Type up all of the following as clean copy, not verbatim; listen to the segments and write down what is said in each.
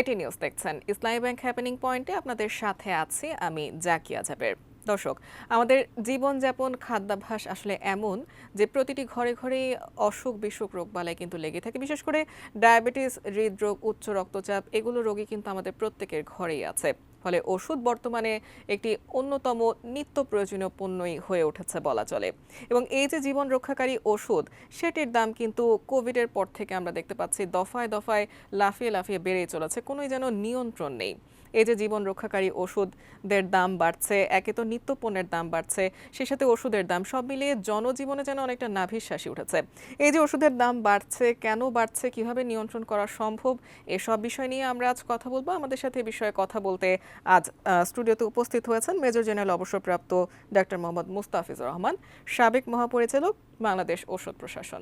এটি নিউজ দেখছেন। ইসলামী bank happening পয়েন্টে আপনাদের সাথে আছি আমি জাকিয়া জাবের। দর্শক, আমাদের জীবনযাপন খাদ্যাভ্যাস আসলে এমন যে প্রতিটি ঘরে ঘরেই অসুখ বিসুখ রোগবালাই কিন্তু লেগে থাকে। বিশেষ করে ডায়াবেটিস, হৃদরোগ, উচ্চ রক্তচাপ এগুলো রোগী কিন্তু আমাদের প্রত্যেকের ঘরেই আছে। ফলে ওষুধ বর্তমানে একটি অন্যতম নিত্য প্রয়োজনীয় পণ্যই হয়ে উঠেছে বলা চলে। এবং এই যে জীবন রক্ষাকারী ওষুধ, সেটির দাম কিন্তু কোভিডের পর থেকে আমরা দেখতে পাচ্ছি দফায় দফায় লাফিয়ে লাফিয়ে বেড়েই চলেছে, কোনোই যেন নিয়ন্ত্রণ নেই। এই যে জীবন রক্ষাকারী ওষুধের দাম বাড়ছে, একে তো নিত্য পণ্যের দাম বাড়ছে, সেই সাথে ওষুধের দাম, সব মিলিয়ে জনজীবনে যেন অনেকটা নাভিশ্বাসী উঠেছে। এই যে ওষুধের দাম বাড়ছে, কেন বাড়ছে, কিভাবে নিয়ন্ত্রণ করা সম্ভব, এসব বিষয় নিয়ে আমরা আজ কথা বলবো। আমাদের সাথে এই বিষয়ে কথা বলতে আজ স্টুডিওতে উপস্থিত হয়েছেন মেজর জেনারেল অবসরপ্রাপ্ত ডাক্তার মোহাম্মদ মুস্তাফিজুর রহমান, সাবেক মহাপরিচালক, বাংলাদেশ ঔষধ প্রশাসন।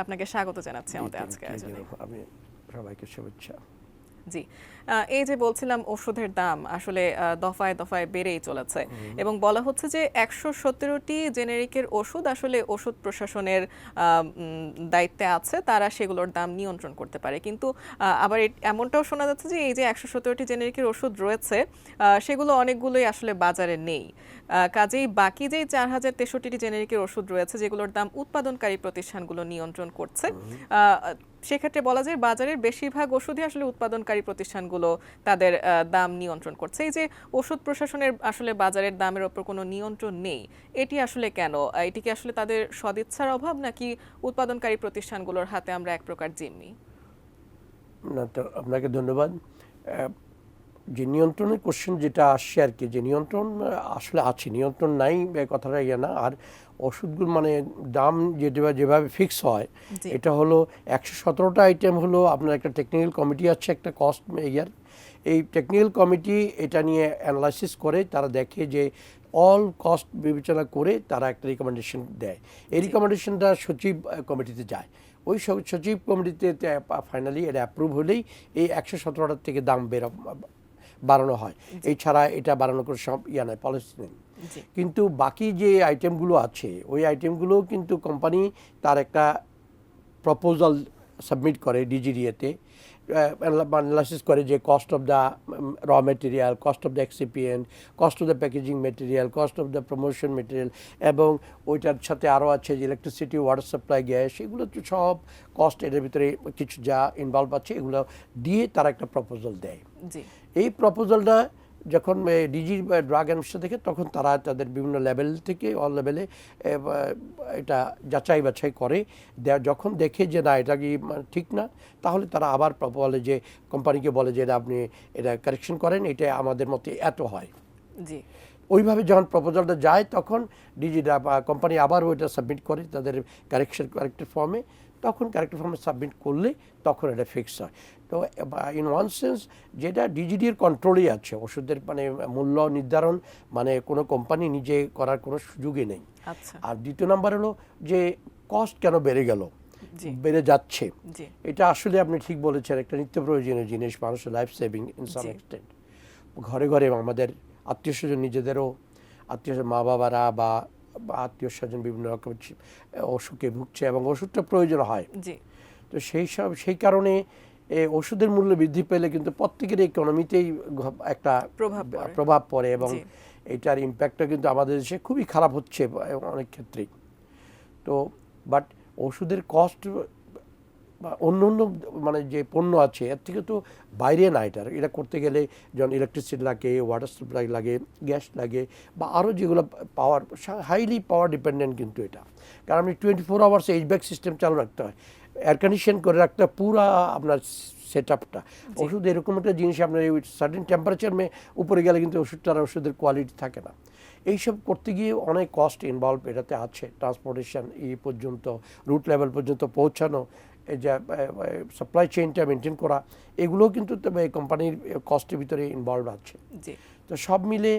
আপনাকে স্বাগত জানাচ্ছি আমাদের আজকে আয়োজনে। আমি সবাইকে শুভেচ্ছা। জি, এই যে বলছিলাম ওষুধের দাম আসলে দফায় দফায় বেড়েই চলেছে এবং বলা হচ্ছে যে ১১৭টি জেনেরিকের ওষুধ আসলে ওষুধ প্রশাসনের দায়িত্বে আছে, তারা সেগুলোর দাম নিয়ন্ত্রণ করতে পারে। কিন্তু আবার এমনটাও শোনা যাচ্ছে যে এই যে ১১৭টি জেনেরিকের ওষুধ রয়েছে সেগুলো অনেকগুলোই আসলে বাজারে নেই। কাজেই বাকি যেই ৪,০৬৩টি জেনেরিকের ওষুধ রয়েছে যেগুলোর দাম উৎপাদনকারী প্রতিষ্ঠানগুলো নিয়ন্ত্রণ করছে, সেক্ষেত্রে বলা যায় বাজারের বেশিরভাগ ওষুধই আসলে উৎপাদনকারী প্রতিষ্ঠানগুলো তাদের দাম নিয়ন্ত্রণ করছে। এই যে ওষুধ প্রশাসনের আসলে বাজারের দামের ওপর কোনো নিয়ন্ত্রণ নেই, এটি আসলে কেন? এটি কি আসলে তাদের সদিচ্ছার অভাব, নাকি উৎপাদনকারী প্রতিষ্ঠানগুলোর হাতে আমরা এক প্রকার জিম্মি? না, তো আপনাকে ধন্যবাদ। যে নিয়ন্ত্রণের কোশ্চেন যেটা আসছে আর কি, যে নিয়ন্ত্রণ আসলে আছে, নিয়ন্ত্রণ নাই কথাটা ইয়ে না। আর ওষুধগুলো মানে দাম যেভাবে ফিক্স হয়, এটা হলো ১১৭টা আইটেম হলো আপনার একটা টেকনিক্যাল কমিটি আছে, একটা কস্ট ইয়ার। এই টেকনিক্যাল কমিটি এটা নিয়ে অ্যানালাইসিস করে, তারা দেখে যে অল কস্ট বিবেচনা করে তারা একটা রিকমেন্ডেশন দেয়। এই রিকমেন্ডেশনটা সচিব কমিটিতে যায়। ওই সচিব কমিটিতে ফাইনালি এটা অ্যাপ্রুভ হলেই এই ১১৭টার থেকে দাম বাড়ানো হয়। এছাড়া এটা বাড়ানো করে সব নয়, পলিসি নেই। কিন্তু বাকি যে আইটেমগুলো আছে, ওই আইটেমগুলোও কিন্তু কোম্পানি তার একটা প্রপোজাল সাবমিট করে ডিজিডিএতে, অ্যানালাইসিস করে যে কস্ট অফ দ্য র material, cost of the excipient, cost of the packaging material, cost of the promotion material, এবং ওইটার সাথে আরও আছে যে ইলেকট্রিসিটি, ওয়াটার সাপ্লাই, গ্যাস, এগুলো তো সব কস্ট, এটার ভিতরে কিছু যা ইনভলভ আছে এগুলো দিয়ে তারা একটা প্রপোজাল দেয়। এই প্রপোজালটা যখন ডিজি ড্রাগ অ্যাডমিনিস্ট্রেশন থেকে, তখন তারা তাদের বিভিন্ন লেভেল থেকে অল লেভেলে এটা যাচাই বাছাই করে। যখন দেখে যে না এটা কি ঠিক না, তাহলে তারা আবার বলে যে কোম্পানিকে বলে যে আপনি এটা কারেকশন করেন, এটা আমাদের মতে এত হয়। ওইভাবে যখন প্রপোজালটা যায়, তখন ডিজি কোম্পানি আবার ওইটা সাবমিট করে তাদের কারেক্টেড ফর্মে। তখন কারেক্টেড ফর্মে সাবমিট করলে তখন এটা ফিক্স হয়। তো ইন ওয়ান সেন্স যেটা ডিজিডির কন্ট্রোলেই আছে, ওষুধের মানে মূল্য নির্ধারণ মানে কোনো কোম্পানি নিজে করার কোনো সুযোগই নেই। আর দ্বিতীয় নাম্বার হলো যে কস্ট কেন বেড়ে গেল, বেড়ে যাচ্ছে, এটা আসলে আপনি ঠিক বলেছেন, একটা নিত্য প্রয়োজনীয় জিনিস, মানুষের life saving in some extent. ঘরে ঘরে আমাদের আত্মীয় স্বজন, নিজেদেরও আত্মীয় স্বজন, মা বাবারা বা আত্মীয় স্বজন বিভিন্ন রকম অসুখে ভুগছে এবং ওষুধটা প্রয়োজন হয়। তো সেই কারণে ওষুধের মূল্য বৃদ্ধি পেলে কিন্তু প্রত্যেকের ইকোনমিতেই একটা প্রভাব পড়ে এবং এটার ইম্প্যাক্টটা কিন্তু আমাদের দেশে খুবই খারাপ হচ্ছে অনেক ক্ষেত্রেই। তো বাট ওষুধের কস্ট বা অন্য অন্য মানে যে পণ্য আছে এর থেকে তো বাইরে না। এটা করতে গেলে যেমন ইলেকট্রিসিটি লাগে, ওয়াটার সাপ্লাই লাগে, গ্যাস লাগে, বা আরও যেগুলো পাওয়ার, হাইলি পাওয়ার ডিপেন্ডেন্ট কিন্তু এটা। কারণ আপনি 24 আওয়ার্স এইচব্যাক সিস্টেম চালু রাখতে হয়, এয়ার কন্ডিশন করে রাখতে হয় পুরা আপনার সেট আপটা। ওষুধ এরকম একটা জিনিস, আপনার ওই সার্টেন টেম্পারেচার উপরে গেলে কিন্তু ওষুধের কোয়ালিটি থাকে না। এইসব করতে গিয়ে অনেক কস্ট ইনভলভ এটাতে আছে, ট্রান্সপোর্টেশন পর্যন্ত, রুট লেভেল পর্যন্ত পৌঁছানো, এই যে সাপ্লাই চেইনটা মেনটেন করা, এগুলোও কিন্তু কোম্পানির কস্টের ভিতরে ইনভলভ আছে। তো সব মিলে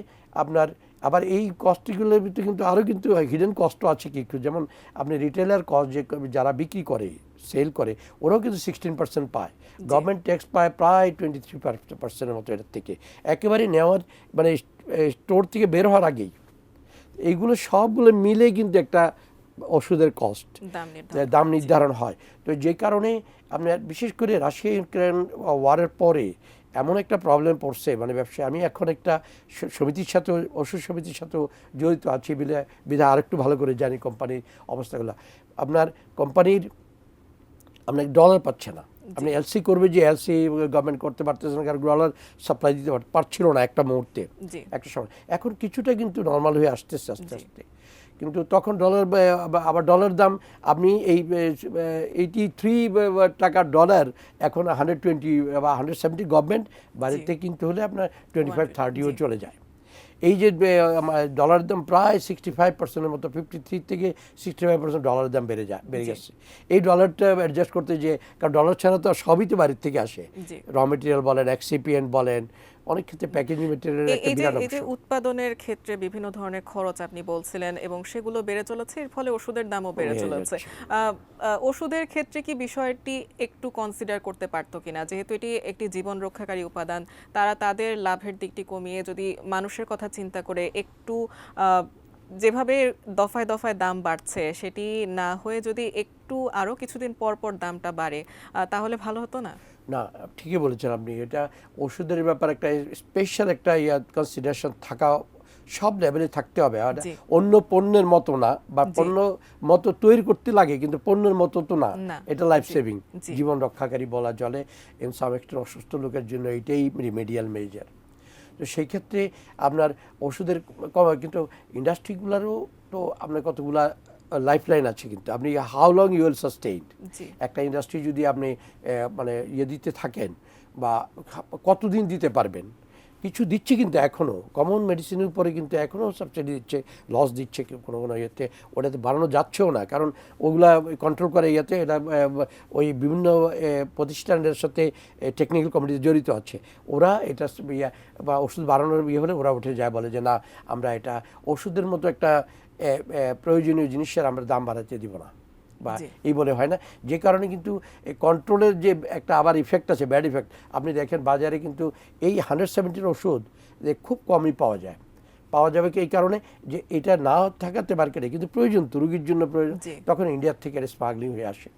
আপনার আবার এই কস্টগুলোর ভিতরে কিন্তু আরও কিন্তু হিডেন কস্টও আছে কিছু। যেমন আপনি রিটেলার কস্ট, যে যারা বিক্রি করে, সেল করে, ওরাও কিন্তু 16% পায়। গভর্নমেন্ট ট্যাক্স পায় প্রায় 23% মতো এটার থেকে, একেবারে নেওয়ার মানে স্টোর থেকে বের হওয়ার আগেই। এইগুলো সবগুলো মিলে কিন্তু একটা ওষুধের কস্ট, দাম নির্ধারণ হয়। তো যে কারণে আপনার বিশেষ করে রাশিয়া ইউক্রেন ওয়ারের পরে এমন একটা প্রবলেম পড়ছে মানে ব্যবসায়। আমি এখন একটা সমিতির সাথে, ওষুধ সমিতির সাথেও জড়িত আছি বিধায় আরেকটু ভালো করে জানি কোম্পানির অবস্থাগুলো। আপনার কোম্পানির আপনার ডলার পাচ্ছে না, আপনি এলসি করবে যে এলসি গভর্নমেন্ট করতে পারতেছে না, কারণ ডলার সাপ্লাই দিতে পারছিল না একটা মুহূর্তে, একটা সময়। এখন কিছুটা কিন্তু নর্মাল হয়ে আসতেছে আস্তে আস্তে, কিন্তু তখন ডলার আবার ডলার দাম আপনি এই 83 টাকার ডলার এখন 120 বা 170 গভর্নমেন্ট, বাইরেতে কিনতে হলে আপনার 25-30ও চলে যায়। এই যে ডলারের দাম প্রায় 65%-এর মতো, 53 থেকে 65% ডলারের দাম বেড়ে গেছে। এই ডলারটা অ্যাডজাস্ট করতে, যে কারণ ডলার ছাড়া তো সবই তো বাইরের থেকে আসে, র মেটেরিয়াল বলেন, এক্সিপিয়েন্ট বলেন, অনেক ক্ষেত্রে প্যাকেজিং মেটেরিয়ালের একটা বিরাট অংশ। এই যে উৎপাদনের ক্ষেত্রে বিভিন্ন ধরনের খরচ আপনি বলছিলেন এবং সেগুলো বেড়ে চলেছে, এর ফলে ওষুধের দামও বেড়ে চলেছে। ওষুধের ক্ষেত্রে কি বিষয়টি একটু কনসিডার করতে পারতো কিনা, যেহেতু এটি একটি জীবন রক্ষাকারী উপাদান, তারা তাদের লাভের দিকটি কমিয়ে যদি মানুষের কথা চিন্তা করে একটু যেভাবে দফায় দফায় দাম বাড়ছে সেটি না হয়ে যদি একটু আরো কিছুদিন পর পর দামটা বাড়ে, তাহলে ভালো হতো না? না, ঠিকই বলেছেন আপনি। এটা ওষুধের ব্যাপারে একটা স্পেশাল একটা কনসিডারেশন থাকা, সব লেভেলে থাকতে হবে। আর অন্য পণ্যের মতো না, বা পণ্য মতো তৈরি করতে লাগে কিন্তু পণ্যের মতো তো না। এটা লাইফ সেভিং, জীবন রক্ষাকারী বলা চলে। সাম একটা অসুস্থ লোকের জন্য এটাই রিমেডিয়াল মেজার। তো সেই ক্ষেত্রে আপনার ওষুধের কিন্তু ইন্ডাস্ট্রিগুলোরও তো আপনার কতগুলা লাইফ লাইন আছে, কিন্তু আপনি how long you will sustain একটা ইন্ডাস্ট্রি যদি আপনি মানে দিতে থাকেন, বা কতদিন দিতে পারবেন। কিছু দিচ্ছে কিন্তু এখনও কমন মেডিসিনের উপরে কিন্তু এখনও সাবসিডি দিচ্ছে, লস দিচ্ছে কোনো কোনো ইয়েতে, ওটাতে বাড়ানো যাচ্ছেও না, কারণ ওগুলা কন্ট্রোল করে ইয়েতে। এটা ওই বিভিন্ন প্রতিষ্ঠানের সাথে টেকনিক্যাল কমিটি জড়িত আছে, ওরা এটা বা ওষুধ বাড়ানোর হলে ওরা উঠে যায়, বলে যে না, আমরা এটা ওষুধের মতো একটা প্রয়োজনীয় জিনিসের আমরা দাম বাড়াতে দিব না, বা এই বলে হয় না। যে কারণে কিন্তু এই কন্ট্রোলের যে একটা আবার ইফেক্ট আছে, ব্যাড ইফেক্ট। আপনি দেখেন বাজারে কিন্তু এই 170 ওষুধ খুব কমই পাওয়া যাবে কি এই কারণে যে এটা না থাকাতে মার্কেটে, কিন্তু প্রয়োজন তো রোগীর জন্য প্রয়োজন, তখন ইন্ডিয়ার থেকে এটা স্মাগলিং হয়ে আসে।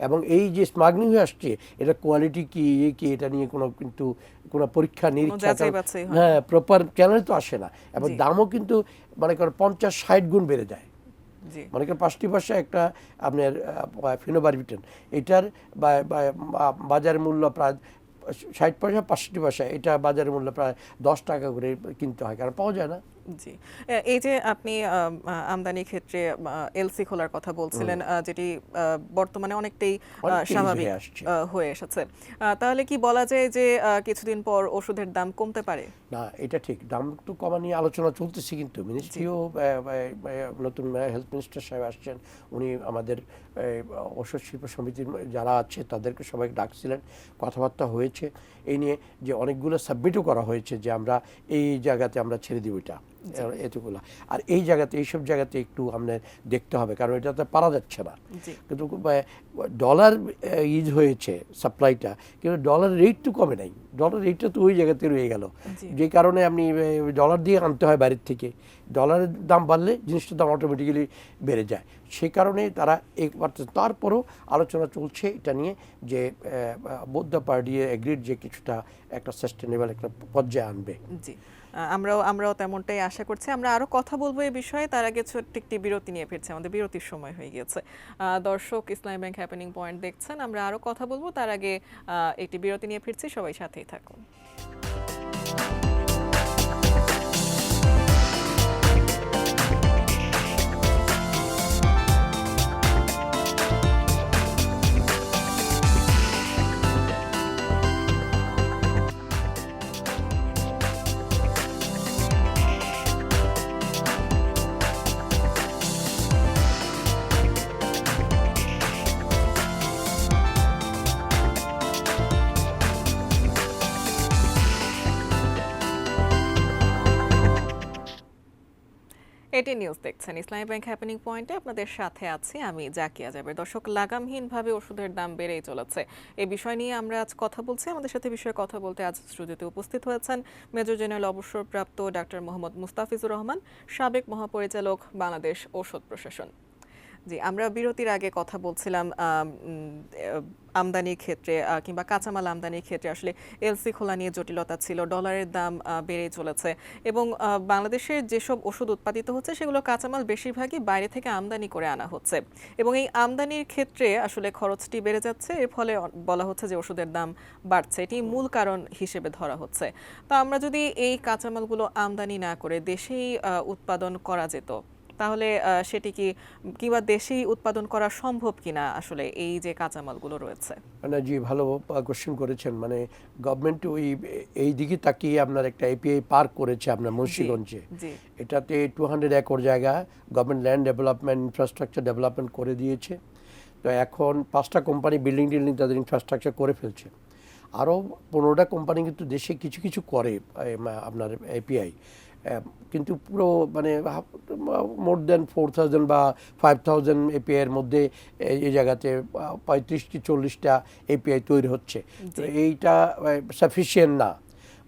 এবং এই যে স্মাগলিং হয়ে আসছে, এটা কোয়ালিটি কি এটা নিয়ে কিন্তু কোনো পরীক্ষা নিরীক্ষা, হ্যাঁ, প্রপার চ্যানেল তো আসে না। এবং দামও কিন্তু মনে করেন 50-60 গুণ বেড়ে যায়। মনে করেন 5টি পয়সা একটা আপনার ফিনোবারবিটান, এটার বাজার মূল্য প্রায় 60 পয়সা, 65 পয়সা, এটা বাজারের মূল্য প্রায় 10 টাকা করে কিনতে হয়, কারণ পাওয়া যায় না। জি, এই যে আপনি আমদানির ক্ষেত্রে এলসি খোলার কথা বলছিলেন, যেটি বর্তমানে অনেকটাই স্বাভাবিক হয়ে এসেছে, তাহলে কি বলা যায় যে কিছুদিন পর ওষুধের দাম কমতে পারে? না, এটা ঠিক, দাম একটু কমা নিয়ে আলোচনা চলতেছে, কিন্তু মিনিস্ট্রিও, নতুন হেলথ মিনিস্টার সাহেব আসছেন, উনি আমাদের ওষুধ শিল্প সমিতির যারা আছে তাদেরকে সবাইকে ডাকছিলেন, কথাবার্তা হয়েছে এই নিয়ে, যে অনেকগুলো সাবমিটও করা হয়েছে যে আমরা এই জায়গাতে আমরা ছেড়ে দিব এটা, এতগুলো, আর এই জায়গাতে, এইসব জায়গাতে একটু আমাদের দেখতে হবে, কারণ এটাতে পারা যাচ্ছে না। কিন্তু ডলার হয়েছে সাপ্লাইটা, কিন্তু ডলার রেট তো কমে নাই, ডলার রেটটা তো ওই জায়গাতে রয়ে গেল, যে কারণে আপনি ডলার দিয়ে আনতে হয় বাইরের থেকে। ডলারের দাম বাড়লে জিনিসটার দাম অটোমেটিক্যালি বেড়ে যায়, সে কারণে তারা একবার, তারপরও আলোচনা চলছে এটা নিয়ে, যে বোথ পার্টি এগ্রিড যে কিছুটা একটা সাস্টেনেবল একটা পর্যায়ে আনবে। জি, আমরাও তেমনটাই আশা করছি। আমরা আরো কথা বলবো এই বিষয়ে, তার আগে ছোট্ট একটি বিরতি নিয়ে ফিরছি, আমাদের বিরতির সময় হয়ে গিয়েছে। দর্শক, ইসলামী ব্যাংক হ্যাপেনিং পয়েন্ট দেখছেন, আমরা আরো কথা বলবো, তার আগে একটি বিরতি নিয়ে ফিরছি, সবাই সাথেই থাকুন। এটি নিউজ দেখছেন, ইসলামী ব্যাংক হ্যাপেনিং পয়েন্টে আপনাদের সাথে আছি আমি জাকিয়া জাবের। দর্শক, লাগামহীনভাবে ওষুধের দাম বেড়েই চলেছে, এই বিষয় নিয়ে আমরা আজ কথা বলছি। আমাদের সাথে বিষয়ে কথা বলতে আজ স্টুডিওতে উপস্থিত হয়েছেন মেজর জেনারেল অবসরপ্রাপ্ত ডাক্তার মোহাম্মদ মুস্তাফিজুর রহমান, সাবেক মহাপরিচালক বাংলাদেশ ঔষধ প্রশাসন। জি, আমরা বিরতির আগে কথা বলছিলাম আমদানির ক্ষেত্রে কিংবা কাঁচামাল আমদানির ক্ষেত্রে আসলে এলসি খোলা নিয়ে জটিলতা ছিল, ডলারের দাম বেড়ে চলেছে এবং বাংলাদেশের যেসব ওষুধ উৎপাদিত হচ্ছে সেগুলো কাঁচামাল বেশিরভাগই বাইরে থেকে আমদানি করে আনা হচ্ছে এবং এই আমদানির ক্ষেত্রে আসলে খরচটি বেড়ে যাচ্ছে, এর ফলে বলা হচ্ছে যে ওষুধের দাম বাড়ছে, এটি মূল কারণ হিসেবে ধরা হচ্ছে। তো আমরা যদি এই কাঁচামালগুলো আমদানি না করে দেশেই উৎপাদন করা যেত, তাহলে সেটি কি কিংবা দেশেই উৎপাদন করা সম্ভব কিনা আসলে এই যে কাঁচামালগুলো রয়েছে? মানে জি, ভালো কোশ্চেন করেছেন। মানে গভর্নমেন্ট এই দিকে তাকিয়ে আপনার একটা এপিআই পার্ক করেছে আপনার মুন্সিগঞ্জে। জি এটাতে 200 একর জায়গা government land development infrastructure development করে দিয়েছে। তো এখন 5টা কোম্পানি বিল্ডিং টিল্ডিং তাদের ইনফ্রাস্ট্রাকচার করে ফেলছে। আরও 15টা কোম্পানি কিন্তু দেশে কিছু কিছু করে আপনার এপিআই, কিন্তু পুরো মানে মোর দেন 4000 বা 5000 এপিআইয়ের মধ্যে এই জায়গাতে 35 কি 40টা এপিআই তৈরি হচ্ছে। তো এইটা সাফিসিয়েন্ট না।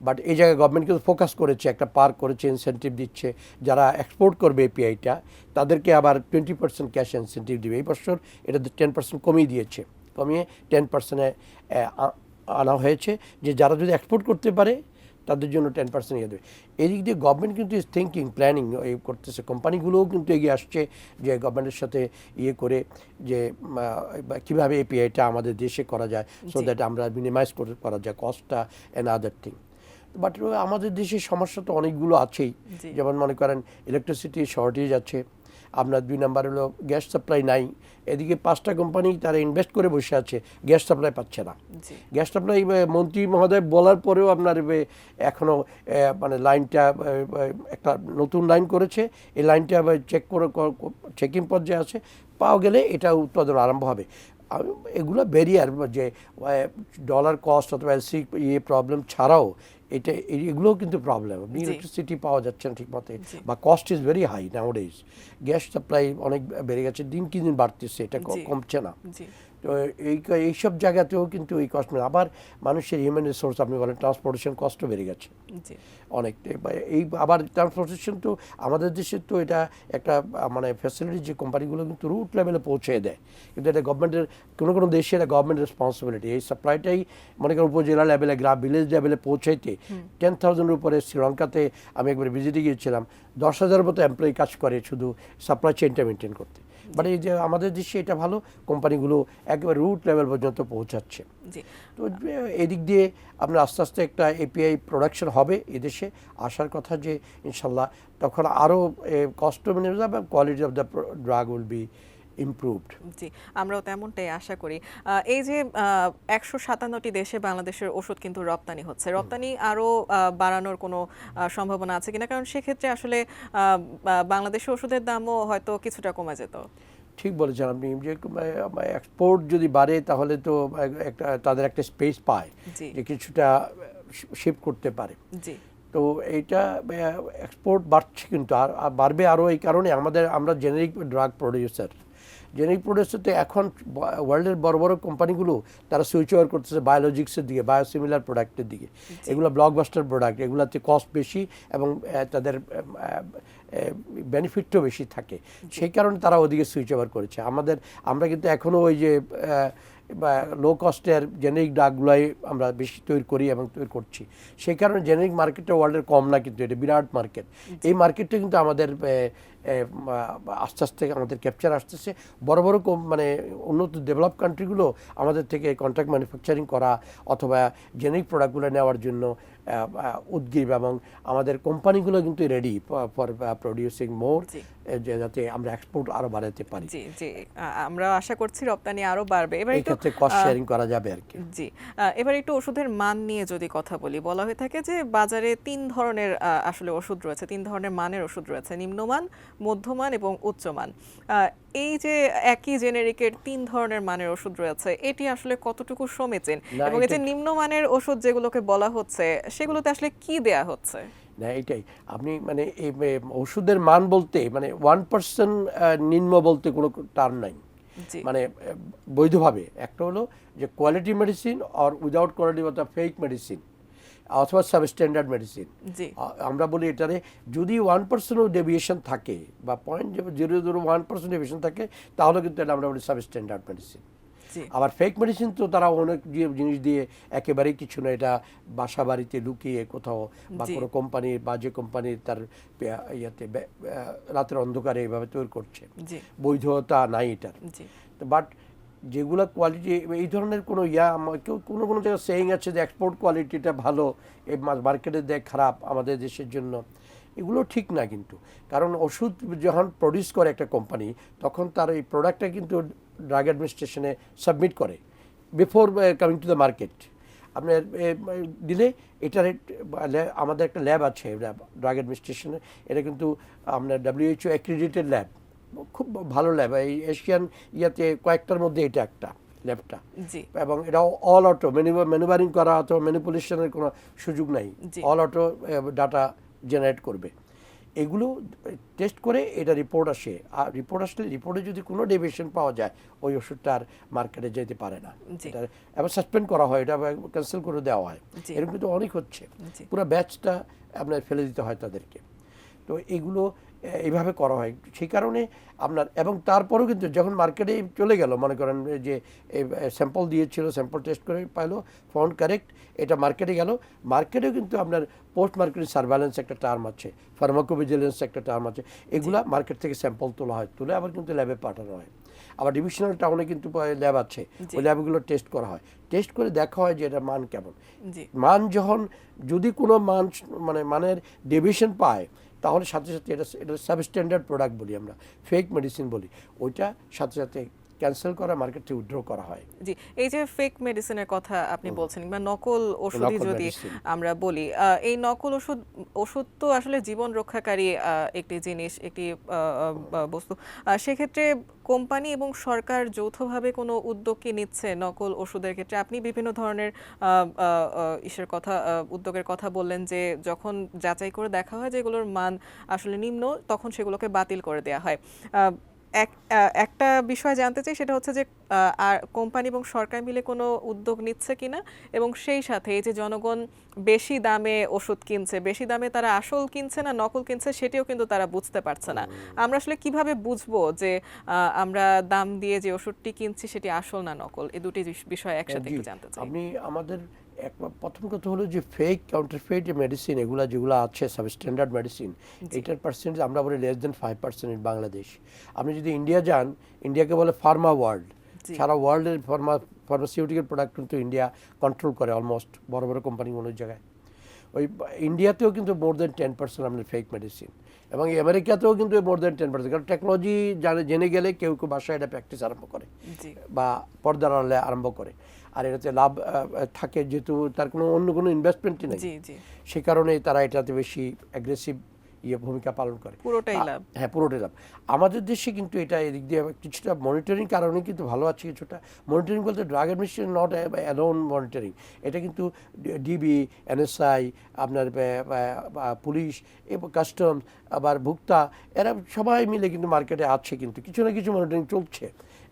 বাট এই জায়গায় গভর্নমেন্ট কিন্তু ফোকাস করেছে, একটা পার্ক করেছে, ইনসেন্টিভ দিচ্ছে। যারা এক্সপোর্ট করবে এপিআইটা তাদেরকে আবার 20% ক্যাশ ইনসেন্টিভ দিবে। এই বছর এটা 10% কমিয়ে দিয়েছে, কমিয়ে 10%-এ আনা হয়েছে, যে যারা যদি এক্সপোর্ট করতে পারে তাদের জন্য 10% ইয়ে দেবে। এদিক দিয়ে গভর্নমেন্ট কিন্তু ইজ থিঙ্কিং, প্ল্যানিং করতেছে। কোম্পানিগুলোও কিন্তু এগিয়ে আসছে যে গভর্নমেন্টের সাথে ইয়ে করে যে কীভাবে এপিআইটা আমাদের দেশে করা যায়, সো দ্যাট আমরা মিনিমাইজ করা যায় কস্টটা অ্যান্ড আদার থিং। বাট আমাদের দেশে সমস্যা তো অনেকগুলো আছেই। যেমন মনে করেন ইলেকট্রিসিটি শর্টেজ আছে, আপনার 2 নাম্বার হলো গ্যাস সাপ্লাই নাই। এদিকে 5টা কোম্পানি তারা ইনভেস্ট করে বসে আছে, গ্যাস সাপ্লাই পাচ্ছে না। গ্যাস সাপ্লাই মন্ত্রী মহোদয় বলার পরেও আপনার এখনও মানে লাইনটা একটা নতুন লাইন করেছে, এই লাইনটা চেকিং পর্যায়ে আছে, পাওয়া গেলে এটা উৎপাদন আরম্ভ হবে। এগুলো ব্যারিয়ার, যে ডলার কস্ট অথবা এলসি প্রবলেম ছাড়াও এগুলোও কিন্তু প্রবলেম। আপনি ইলেকট্রিসিটি পাওয়া যাচ্ছে না ঠিক মতো, বা cost is very high nowadays. Gas supply অনেক বেড়ে গেছে, দিন কি দিন বাড়তেছে, এটা কমছে না। তো এইসব জায়গাতেও কিন্তু এই কষ্ট, আবার মানুষের হিউম্যান রিসোর্স, আপনি বলেন ট্রান্সপোর্টেশন কষ্টও বেড়ে গেছে অনেকটাই। এই আবার ট্রান্সপোর্টেশন তো আমাদের দেশে তো এটা একটা মানে ফ্যাসিলিটি, যে কোম্পানিগুলো কিন্তু রুট লেভেলে পৌঁছে দেয়, কিন্তু এটা গভর্নমেন্টের কোনো দেশে এটা গভর্নমেন্ট রেসপন্সিবিলিটি। এই সাপ্লাইটাই মনে করেন উপজেলা লেভেলে, গ্রাম ভিলেজ লেভেলে পৌঁছাইতে 10,000-এর উপরে। শ্রীলঙ্কাতে আমি একবার ভিজিটে গিয়েছিলাম, 10,000 মতো এমপ্লয়ি কাজ করে শুধু সাপ্লাই চেইনটা মেনটেন করতে। বাট এই যে আমাদের দেশে এটা ভালো, কোম্পানিগুলো একেবারে রুট লেভেল পর্যন্ত পৌঁছাচ্ছে। তো এদিক দিয়ে আপনার আস্তে আস্তে একটা এপিআই প্রোডাকশন হবে এদেশে, আসার কথা যে ইনশাল্লাহ তখন আরও কষ্ট মেনে যাবে, quality of the drug will be improved. জি, আমরাও তেমনটাই আশা করি। এই যে 157টি দেশে বাংলাদেশের ওষুধ কিন্তু রপ্তানি হচ্ছে, রপ্তানি আরও বাড়ানোর কোনো সম্ভাবনা আছে কিনা? কারণ সেক্ষেত্রে আসলে বাংলাদেশের ওষুধের দামও হয়তো কিছুটা কমে যেত। ঠিক বলেছেন আপনি, যে এক্সপোর্ট যদি বাড়ে তাহলে তো একটা তাদের একটা স্পেস পায় যে কিছুটা শিফট করতে পারে। তো এইটা এক্সপোর্ট বাড়ছে, কিন্তু আর বাড়বে আরও। এই কারণে আমরা জেনেরিক ড্রাগ প্রডিউসার, তো এখন ওয়ার্ল্ডের বড় বড় কোম্পানিগুলো তারা সুইচ ওভার করতেছে বায়োলজিক্সের দিকে, বায়োসিমিলার প্রোডাক্টের দিকে। এগুলো ব্লকবাস্টার প্রোডাক্ট, এগুলোতে কস্ট বেশি এবং তাদের বেনিফিটও বেশি থাকে, সেই কারণে তারা ওদিকে সুইচ ওভার করেছে। আমরা কিন্তু এখনও ওই যে বা লো কস্টের জেনেরিক ড্রাগগুলাই আমরা বেশি তৈরি করি এবং তৈরি করছি। সেই কারণে জেনেরিক মার্কেটটা ওয়ার্ল্ডের কম না, কিন্তু এটা বিরাট মার্কেট। এই মার্কেটটা কিন্তু আমাদের আস্তে আস্তে আমাদের ক্যাপচার আসতেছে। বড় বড় মানে উন্নত ডেভেলপ কান্ট্রিগুলো আমাদের থেকে কন্ট্রাক্ট ম্যানুফ্যাকচারিং করা অথবা জেনেরিক প্রোডাক্টগুলো নেওয়ার জন্য উদ্গ্রীব, এবং আমাদের কোম্পানিগুলো কিন্তু রেডি ফর প্রডিউসিং মোর, যাতে আমরা এক্সপোর্ট আরো বাড়াতে পারি। জি জি, আমরা আশা করছি রপ্তানি আরো বাড়বে। এবার একটু কস্ট শেয়ারিং করা যাবে আর কি। জি, এবার একটু ওষুধের মান নিয়ে যদি কথা বলি, বলা হয়ে থাকে যে বাজারে 3 ধরনের আসলে ওষুধ রয়েছে, 3 ধরনের মানের ওষুধ রয়েছে, নিম্নমান, মধ্যমান এবং উচ্চমান। এই যে একই জেনেরিকের 3 ধরনের মানের ওষুধ রয়েছে, এটি আসলে কতটুকু সমীচীন, এবং এই যে নিম্নমানের ওষুধ যেগুলোকে বলা হচ্ছে সেগুলোতে আসলে কি দেয়া হচ্ছে? না, এটাই আপনি মানে এই ওষুধের মান বলতে মানে 1% নিম্ন বলতে কোনো টার্ম নাই, মানে বৈধভাবে। একটা হলো যে কোয়ালিটি মেডিসিন আর উইদাউট কোয়ালিটি অর্থাৎ ফেক মেডিসিন, অথবা সাবস্ট্যান্ডার্ড মেডিসিন। জি আমরা বলি এটারে যদি 1% ডেভিয়েশন থাকে বা 0.001% ডেভিয়েশন থাকে তাহলে কিন্তু এটা আমরা বলি সাবস্ট্যান্ডার্ড মেডিসিন। জি আবার ফেক মেডিসিন তো তারা অনেক জিনিস দিয়ে একেবারেই কিছু না, এটা বাসা বাড়িতে লুকিয়ে কোথাও বা জি কোনো কোম্পানির বা যে কোম্পানির তার ইয়াতে রাতের অন্ধকারে এইভাবে তৈরি করছে, জি বৈধতা নাই এটার। জি বাট যেগুলো কোয়ালিটি এই ধরনের কোনো কেউ কোনো কোনো জায়গায় সেইং আছে যে এক্সপোর্ট কোয়ালিটিটা ভালো, এই মার্কেটে দেখ খারাপ আমাদের দেশের জন্য, এগুলো ঠিক না কিন্তু। কারণ ওষুধ যখন প্রডিউস করে একটা কোম্পানি তখন তার এই প্রোডাক্টটা কিন্তু ড্রাগ অ্যাডমিনিস্ট্রেশনে সাবমিট করে before coming to the market. আপনার দিলে এটার আমাদের একটা ল্যাব আছে ড্রাগ অ্যাডমিনিস্ট্রেশনে, এটা কিন্তু আপনার WHO অ্যাক্রিডিটেড ল্যাব, খুব ভালো ল্যাব, এই এশিয়ান ইয়াতে কয়েকটার মধ্যে এটা একটা ল্যাবটা। জি এবং এটা অল অটো ম্যানুভারিং করা অথবা ম্যানিপুলেশনের কোনো সুযোগ নাই, জি। অল অটো ডাটা জেনারেট করবে। এগুলো টেস্ট করে এটা রিপোর্ট আসে, আর রিপোর্ট আসলে রিপোর্টে যদি কোনো ডেভিয়েশন পাওয়া যায় ওই ওষুধটা আর মার্কেটে যেতে পারে না, জি। এটা এবার সাসপেন্ড করা হয়, এটা ক্যান্সেল করে দেওয়া হয়। জি। এরকম কিন্তু অনেক হচ্ছে, জি। পুরো ব্যাচটা আপনার ফেলে দিতে হয় তাদেরকে। তো এগুলো এইভাবে করা হয়, সেই কারণে আপনার এবং তারপরেও কিন্তু যখন মার্কেটে চলে গেল, মনে করেন যে স্যাম্পল দিয়েছিল, স্যাম্পল টেস্ট করে পাইলো ফাউন্ড কারেক্ট, এটা মার্কেটে গেল, মার্কেটেও কিন্তু আপনার পোস্ট মার্কেটিং সার্ভেলেন্স একটা টার্ম আছে, ফার্মাকোভিজিলেন্স একটা টার্ম আছে, এগুলা মার্কেট থেকে স্যাম্পল তোলা হয়, তুলে আবার কিন্তু ল্যাবে পাঠানো হয়। আবার ডিভিশনাল টাউনে কিন্তু ল্যাব আছে, ওই ল্যাবগুলো টেস্ট করা হয়, টেস্ট করে দেখা হয় যে এটা মান কেমন। মান যখন যদি কোনো মান মানে মানের ডেভিয়েশন পায় তাহলে সাথে সাথে এটা সাবস্ট্যান্ডার্ড প্রোডাক্ট বলি আমরা, ফেক মেডিসিন বলি, ওইটা সাথে সাথে ক্যান্সেল করা, মার্কেট থেকে উইথড্র করা হয়। জি, এই যে ফেক মেডিসিনের কথা আপনি বলছেন বা নকল ওষুধই যদি আমরা বলি, এই নকল ওষুধ তো আসলে জীবন রক্ষাকারী একটি জিনিস, একটি বস্তু। সেক্ষেত্রে কোম্পানি এবং সরকার যৌথভাবে কোনো উদ্যোগ কি নিচ্ছে নকল ওষুধের ক্ষেত্রে? আপনি বিভিন্ন ধরনের উদ্যোগের কথা বললেন যে যখন যাচাই করে দেখা হয় যে এগুলোর মান আসলে নিম্ন, তখন সেগুলোকে বাতিল করে দেওয়া হয়। একটা বিষয় জানতে চাই, সেটা হচ্ছে যে আর কোম্পানি এবং সরকার মিলে কোনো উদ্যোগ নিচ্ছে কিনা, এবং সেই সাথে এই যে জনগণ বেশি দামে ওষুধ কিনছে, বেশি দামে তারা আসল কিনছে না নকল কিনছে সেটিও কিন্তু তারা বুঝতে পারছে না। আমরা আসলে কিভাবে বুঝবো যে আমরা দাম দিয়ে যে ওষুধটি কিনছি সেটি আসল না নকল? এই দুটি বিষয় একসাথে একটু জানতে চাই। আপনি আমাদের প্রথম কথা হলো যে ফেক কাউন্টারফেট যে মেডিসিন যেগুলো আছে সাবস্ট্যান্ডার্ড মেডিসিন, এটার পার্সেন্টেজ আমরা বলি less than 5% ইন বাংলাদেশ। আপনি যদি ইন্ডিয়া যান, ইন্ডিয়াকে বলে ফার্মা ওয়ার্ল্ড, সারা ওয়ার্ল্ডের ফার্মাসিউটিক্যাল প্রোডাক্ট কিন্তু ইন্ডিয়া কন্ট্রোল করে অলমোস্ট, বড় বড় কোম্পানিগুলোর জায়গায়। ওই ইন্ডিয়াতেও কিন্তু মোর দেন 10% আমাদের ফেক মেডিসিন, এবং আমেরিকাতেও কিন্তু মোর দেন 10%, কারণ টেকনোলজি জেনে গেলে কেউ কেউ বাসায় এটা প্র্যাকটিস আরম্ভ করে বা পর্দার আড়ালে আরম্ভ করে, আর এটাতে লাভ থাকে যেহেতু তার অন্য কোনো ইনভেস্টমেন্টই নেই, সে কারণে তারা এটাতে বেশি অ্যাগ্রেসিভ ভূমিকা পালন করে। পুরোটাই লাভ। হ্যাঁ, পুরোটাই লাভ। আমাদের দেশে কিন্তু এটা এদিক দিয়ে কিছুটা মনিটরিং কারণে কিন্তু ভালো আছে, কিছুটা মনিটরিং বলতে drug administration not alone monitoring, এটা কিন্তু ডিবি, NSI, আপনার পুলিশ এবং কাস্টমস, আবার ভোক্তা, এরা সবাই মিলে কিন্তু মার্কেটে আছে, কিন্তু কিছু না কিছু মনিটরিং চলছে,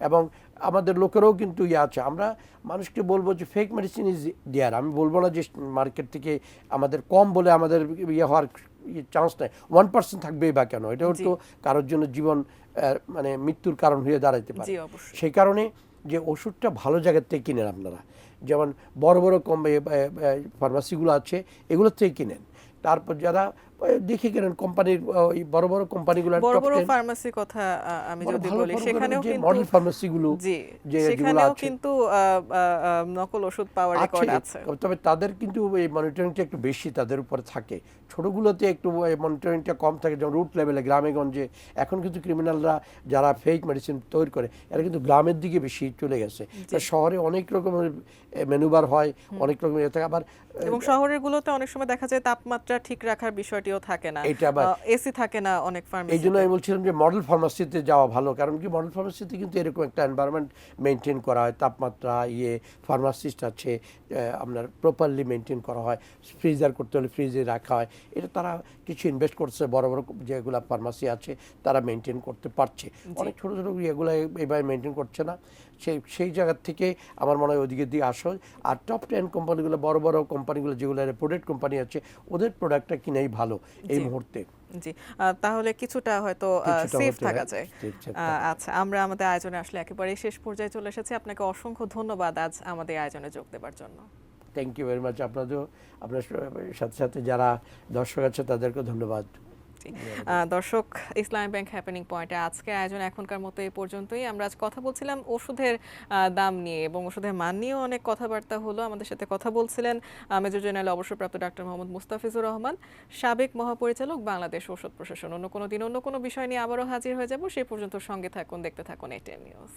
এবং আমাদের লোকেরাও কিন্তু আছে। আমরা মানুষকে বলবো যে ফেক মেডিসিন ইজ দেয়ার, আমি বলবো না যে মার্কেট থেকে আমাদের কম বলে আমাদের হওয়ার চান্স নেই, 1% থাকবেই বা কেন, এটাও তো কারোর জন্য জীবন মানে মৃত্যুর কারণ হয়ে দাঁড়াইতে পারে। সেই কারণে যে ওষুধটা ভালো জায়গার থেকে কিনেন আপনারা, যেমন বড় বড় ফার্মাসিগুলো আছে এগুলোর থেকে কিনেন, তারপর যারা দেখে কেনেন কোম্পানির ওই বড় বড় কোম্পানিগুলো, বড় বড় ফার্মাসির কথা আমি যদি বলি, সেখানেও কিন্তু মডেল ফার্মাসিগুলো, সেখানেও কিন্তু নকল ওষুধ পাওয়ার রেকর্ড আছে, তবে তাদের কিন্তু এই মনিটরিংটা একটু বেশি তাদের উপরে থাকে, ছোটগুলোতে একটু মনিটরিংটা কম থাকে, যেমন রুট লেভেলে গ্রামে গঞ্জে। এখন কিন্তু ক্রিমিনালরা যারা ফেক মেডিসিন তৈরি করে এরা কিন্তু গ্রামের দিকে বেশি চলে গেছে, শহরে অনেক রকমের ম্যানুভার হয়, অনেক রকমের থাকে, আবার এবং শহরের গুলোতে অনেক সময় দেখা যায় তাপমাত্রা ঠিক রাখার বিষয়টিও থাকে না, এসি থাকে না অনেক ফার্মেসিতে। এই জন্য আমি বলছিলাম যে মডেল ফার্মাসিতে যাওয়া ভালো, কারণ কি মডেল ফার্মাসিতে কিন্তু এরকম একটা এনভায়রনমেন্ট মেনটেন করা হয়, তাপমাত্রা ফার্মাসিস্ট আছে, আপনার প্রপারলি মেনটেন করা হয়, ফ্রিজার করতে হলে ফ্রিজে রাখা হয়, এটা তারা কিছু ইনভেস্ট করছে, বড় বড় যেগুলো ফার্মাসি আছে তারা মেনটেন করতে পারছে। অনেক ছোটো ছোটো এগুলো এইভাবে মেনটেন করছে না, সেই জায়গার থেকে আমার মনে হয় ওদিকে দিয়ে আসো। আর টপ 10 কোম্পানিগুলো, বড় বড় কোম্পানিগুলো যেগুলো রেপুটেড কোম্পানি আছে, ওদের প্রোডাক্টটা কিনাই ভালো এই জি। মুহূর্তে। জি, তাহলে কিছুটা হয়তো কিছুটা সেফ হতে থাকা হয়, যায়। safe থাকা যায়। আচ্ছা, আমরা আমাদের আয়োজনে আসলে একেবারেই শেষ পর্যায়ে চলে এসেছি। আপনাকে অসংখ্য ধন্যবাদ আজ আমাদের আয়োজনে যোগ দেওয়ার জন্য। Thank you very much. আপনাদেরও, আপনার সাথে সাথে যারা দর্শক আছে তাদেরকেও ধন্যবাদ। জি। দর্শক, ইসলামী ব্যাংক হ্যাপেনিং পয়েন্টে আজকে আয়োজন এখনকার মতো এই পর্যন্তই। আমরা আজ কথা বলছিলাম ওষুধের দাম নিয়ে এবং ওষুধের মান নিয়েও অনেক কথাবার্তা হলো। আমাদের সাথে কথা বলছিলেন মেজর জেনারেল অবসরপ্রাপ্ত ডাক্তার মোহাম্মদ মুস্তাফিজুর রহমান, সাবেক মহাপরিচালক বাংলাদেশ ঔষধ প্রশাসন। অন্য কোনো দিন অন্য কোনো বিষয় নিয়ে আবারও হাজির হয়ে যাব। সেই পর্যন্ত সঙ্গে থাকুন, দেখতে থাকুন এটিএন নিউজ।